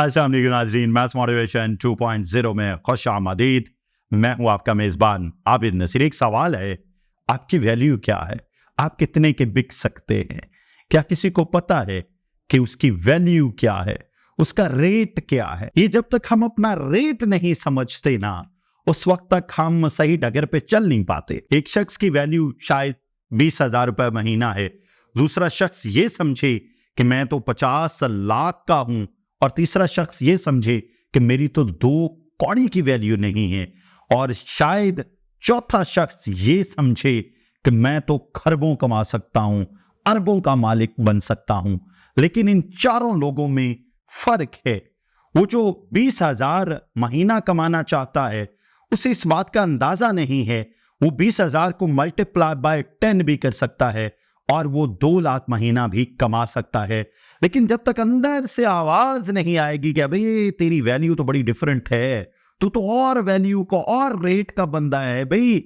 अस्सलाम वालेकुम नाज़रीन, मैथ्स मोटिवेशन 2.0 में खुश आमदीद। मैं हूं आपका मेज़बान आबिद नसीर। एक सवाल है, आपकी वैल्यू क्या है? आप कितने के बिक सकते हैं? क्या किसी को पता है कि उसकी वैल्यू क्या है, उसका रेट क्या है? ये जब तक हम अपना रेट नहीं समझते ना, उस वक्त तक हम सही डगर पे चल नहीं पाते। एक शख्स की वैल्यू शायद 20,000 रुपए महीना है, दूसरा शख्स ये समझे कि मैं तो 50 लाख का हूं, और तीसरा शख्स ये समझे कि मेरी तो 2 कौड़ी की वैल्यू नहीं है, और शायद चौथा शख्स ये समझे कि मैं तो खरबों कमा सकता हूं, अरबों का मालिक बन सकता हूं। लेकिन इन चारों लोगों में फर्क है। वो जो 20,000 महीना कमाना चाहता है, उसे इस बात का अंदाजा नहीं है वो 20,000 को मल्टीप्लाई बाय 10 भी कर सकता है और वो 2 लाख महीना भी कमा सकता है। लेकिन जब तक अंदर से आवाज नहीं आएगी कि भाई तेरी वैल्यू तो बड़ी डिफरेंट है, तू तो और वैल्यू को और रेट का बंदा है, भाई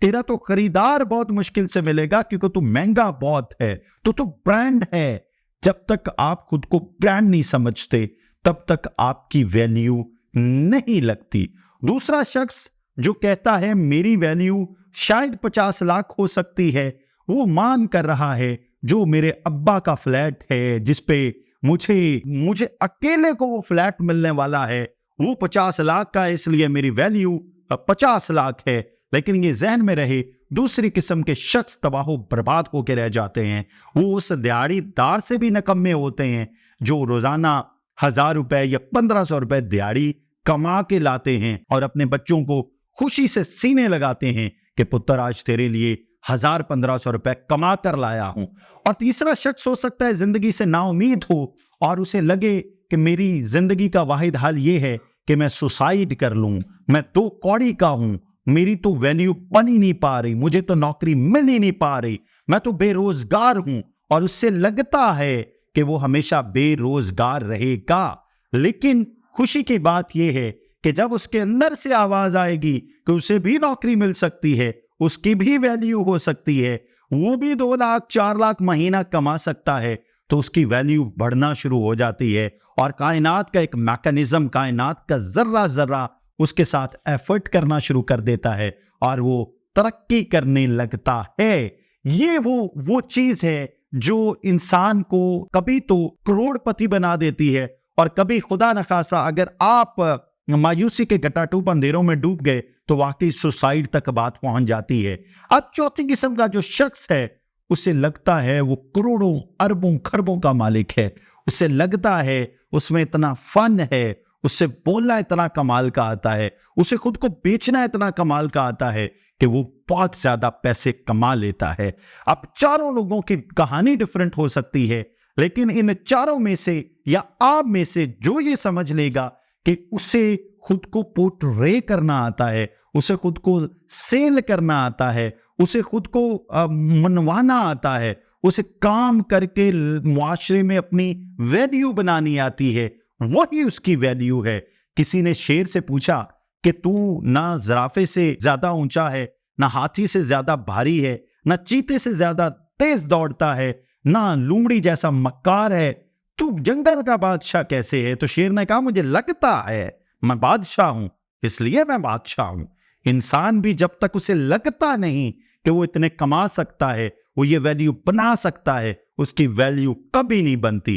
तेरा तो खरीदार बहुत मुश्किल से मिलेगा क्योंकि तू महंगा बहुत है, तो ब्रांड है। जब तक आप खुद को ब्रांड नहीं समझते, तब तक आपकी वैल्यू नहीं लगती। दूसरा शख्स जो कहता है मेरी वैल्यू शायद 50 लाख हो सकती है, वो मान कर रहा है जो मेरे अब्बा का फ्लैट है, जिसपे मुझे अकेले को वो फ्लैट मिलने वाला है, वो 50 लाख का है, इसलिए मेरी वैल्यू 50 लाख है। लेकिन ये जहन में रहे, दूसरी किस्म के शख्स तबाह बर्बाद होकर रह जाते हैं। वो उस दिहाड़ीदार से भी नकम्मे होते हैं जो रोजाना 1,000 रुपए या 1,500 रुपए दिहाड़ी कमा के लाते हैं और अपने बच्चों को खुशी से सीने लगाते हैं कि पुत्र आज तेरे लिए 1,000-1,500 रुपए कमा कर लाया हूं। और तीसरा शख्स हो सकता है जिंदगी से नाउमीद हो और उसे लगे कि मेरी जिंदगी का वाहिद हल ये है कि मैं सुसाइड कर लूं, मैं 2 कौड़ी का हूं, मेरी तो वैल्यू बन ही नहीं पा रही, मुझे तो नौकरी मिल ही नहीं पा रही, मैं तो बेरोजगार हूं। और उससे लगता है कि वो हमेशा बेरोजगार रहेगा। लेकिन खुशी की बात यह है कि जब उसके अंदर से आवाज आएगी कि उसे भी नौकरी मिल सकती है, उसकी भी वैल्यू हो सकती है, वो भी 2 लाख 4 लाख महीना कमा सकता है, तो उसकी वैल्यू बढ़ना शुरू हो जाती है। और कायनात का एक मैकेनिज्म, कायनात का जर्रा जर्रा उसके साथ एफर्ट करना शुरू कर देता है और वो तरक्की करने लगता है। ये वो चीज है जो इंसान को कभी तो करोड़पति बना देती है और कभी खुदा न खासा अगर आप मायूसी के घटाटूप अंधेरों में डूब गए तो वाकई सुसाइड तक बात पहुंच जाती है। अब चौथी किस्म का जो शख्स है, उसे लगता है वो करोड़ों अरबों खरबों का मालिक है, उसे लगता है उसमें इतना फन है, उससे बोलना इतना कमाल का आता है, उसे खुद को बेचना इतना कमाल का आता है कि वो बहुत ज्यादा पैसे कमा लेता है। अब चारों लोगों की कहानी डिफरेंट हो सकती है, लेकिन इन चारों में से या आप में से जो ये समझ लेगा कि उसे खुद को पोर्ट्रे करना आता है, उसे खुद को सेल करना आता है, उसे खुद को मनवाना आता है, उसे काम करके मुआशरे में अपनी वैल्यू बनानी आती है, वही उसकी वैल्यू है। किसी ने शेर से पूछा कि तू ना जराफे से ज्यादा ऊंचा है, ना हाथी से ज्यादा भारी है, ना चीते से ज्यादा तेज दौड़ता है, ना लूमड़ी जैसा मक्कार है, तू जंगल का बादशाह कैसे है? तो शेर ने कहा मुझे लगता है मैं बादशाह हूं, इसलिए मैं बादशाह हूं। इंसान भी जब तक उसे लगता नहीं कि वो इतने कमा सकता है, वो ये वैल्यू बना सकता है, उसकी वैल्यू कभी नहीं बनती।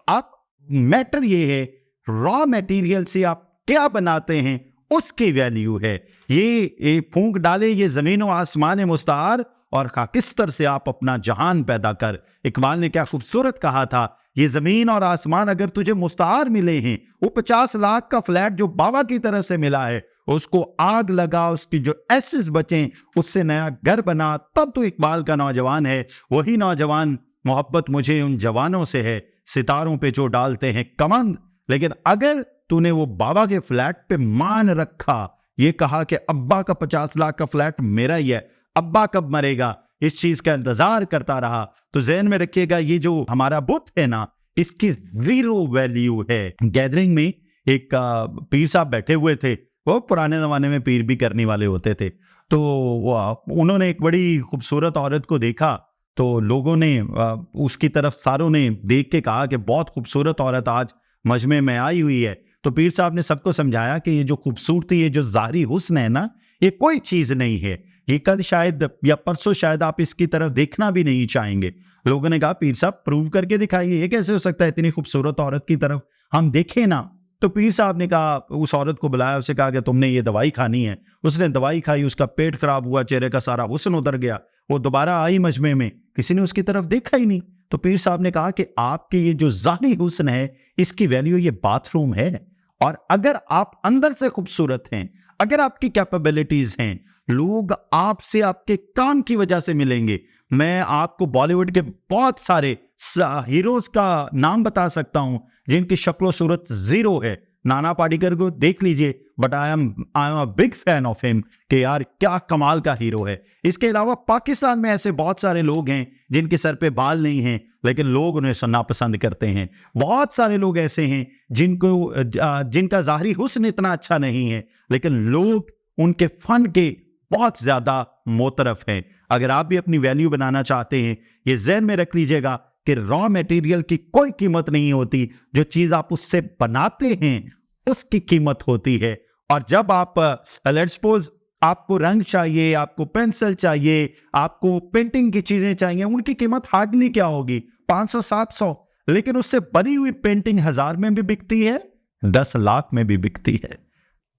आप मैटर ये है, रॉ मटेरियल से आप क्या बनाते हैं उसकी वैल्यू है। ये फूंक डाले ये जमीन और आसमान मुस्तार और खाकिस्तर से आप अपना जहान पैदा कर। इकबाल ने क्या खूबसूरत कहा था, ये जमीन और आसमान अगर तुझे मुस्तार मिले हैं, वो 50 लाख का फ्लैट जो बाबा की तरफ से मिला है, उसको आग लगा, उसकी जो एसेस बचे उससे नया घर बना, तब तो इकबाल का नौजवान है। वही नौजवान मोहब्बत मुझे उन जवानों से है, सितारों पे जो डालते हैं कमंद। लेकिन अगर तूने वो बाबा के फ्लैट पे मान रखा, ये कहा कि अब्बा का 50 लाख का फ्लैट मेरा ही है, अब्बा कब मरेगा, इस चीज का इंतजार करता रहा, तो ज़हन में रखिएगा ये जो हमारा बुत है ना, इसकी 0 वैल्यू है। गैदरिंग में एक पीर साहब बैठे हुए थे, वो पुराने जमाने में पीर भी करने वाले होते थे, तो उन्होंने एक बड़ी खूबसूरत औरत को देखा, तो लोगों ने उसकी तरफ सारों ने देख के कहा कि बहुत खूबसूरत औरत आज मजमे में आई हुई है। तो पीर साहब ने सबको समझाया कि ये जो खूबसूरती, ये जो ज़ाहिरी हुस्न है ना, ये कोई चीज़ नहीं है। ये कल शायद या परसों शायद आप इसकी तरफ देखना भी नहीं चाहेंगे। लोगों ने कहा पीर साहब प्रूव करके दिखाइए, ये कैसे हो सकता है इतनी खूबसूरत औरत की तरफ हम देखें ना। तो पीर साहब ने कहा, उस औरत को बुलाया, उसे कहा कि तुमने ये दवाई खानी है। उसने दवाई खाई, उसका पेट खराब हुआ, चेहरे का सारा हुस्न उतर गया। वो दोबारा आई मजमे में, किसी ने उसकी तरफ देखा ही नहीं। तो पीर साहब ने कहा कि आपके ये जो ज़ाहिरी हुस्न है, इसकी वैल्यू ये बाथरूम है। और अगर आप अंदर से खूबसूरत हैं, अगर आपकी कैपेबिलिटीज हैं, लोग आपसे आपके काम की वजह से मिलेंगे। मैं आपको बॉलीवुड के बहुत सारे हीरोज का नाम बता सकता हूं जिनकी शक्लो सूरत जीरो है। नाना पाटेकर को देख लीजिए, but I am a big fan of him कि यार क्या कमाल का हीरो है। इसके अलावा पाकिस्तान में ऐसे बहुत सारे लोग हैं जिनके सर पे बाल नहीं हैं, लेकिन लोग उन्हें सुनना पसंद करते हैं। बहुत सारे लोग ऐसे हैं जिनका ज़ाहिरी हुस्न इतना अच्छा नहीं है, लेकिन लोग उनके फन के बहुत ज्यादा मोतरफ हैं। अगर आप भी अपनी वैल्यू बनाना चाहते हैं, ये ज़हन में रख लीजिएगा कि रॉ मटेरियल की कोई कीमत नहीं होती, जो चीज आप उससे बनाते हैं उसकी कीमत होती है। और जब आप लेट्स सपोज आपको रंग चाहिए, आपको पेंसिल चाहिए, आपको पेंटिंग की चीजें चाहिए, उनकी कीमत हार्डली क्या होगी, 500-700, लेकिन उससे बनी हुई पेंटिंग 1000 में भी बिकती है, 10 लाख में भी बिकती है।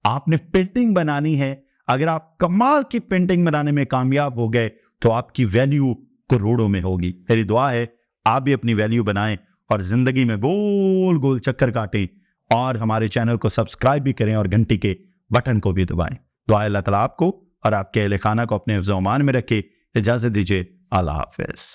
आपने पेंटिंग बनानी है, अगर आप कमाल की पेंटिंग बनाने में कामयाब हो गए तो आपकी वैल्यू करोड़ों में होगी। मेरी दुआ है आप भी अपनी वैल्यू बनाएं और जिंदगी में गोल गोल चक्कर काटें, और हमारे चैनल को सब्सक्राइब भी करें और घंटी के बटन को भी दबाएं। दुआ अल्लाह ताला आपको और आपके अहले खाना को अपने हिफ्ज़-ओ-अमान में रखे। इजाजत दीजिए, अल्लाह हाफ़िज़।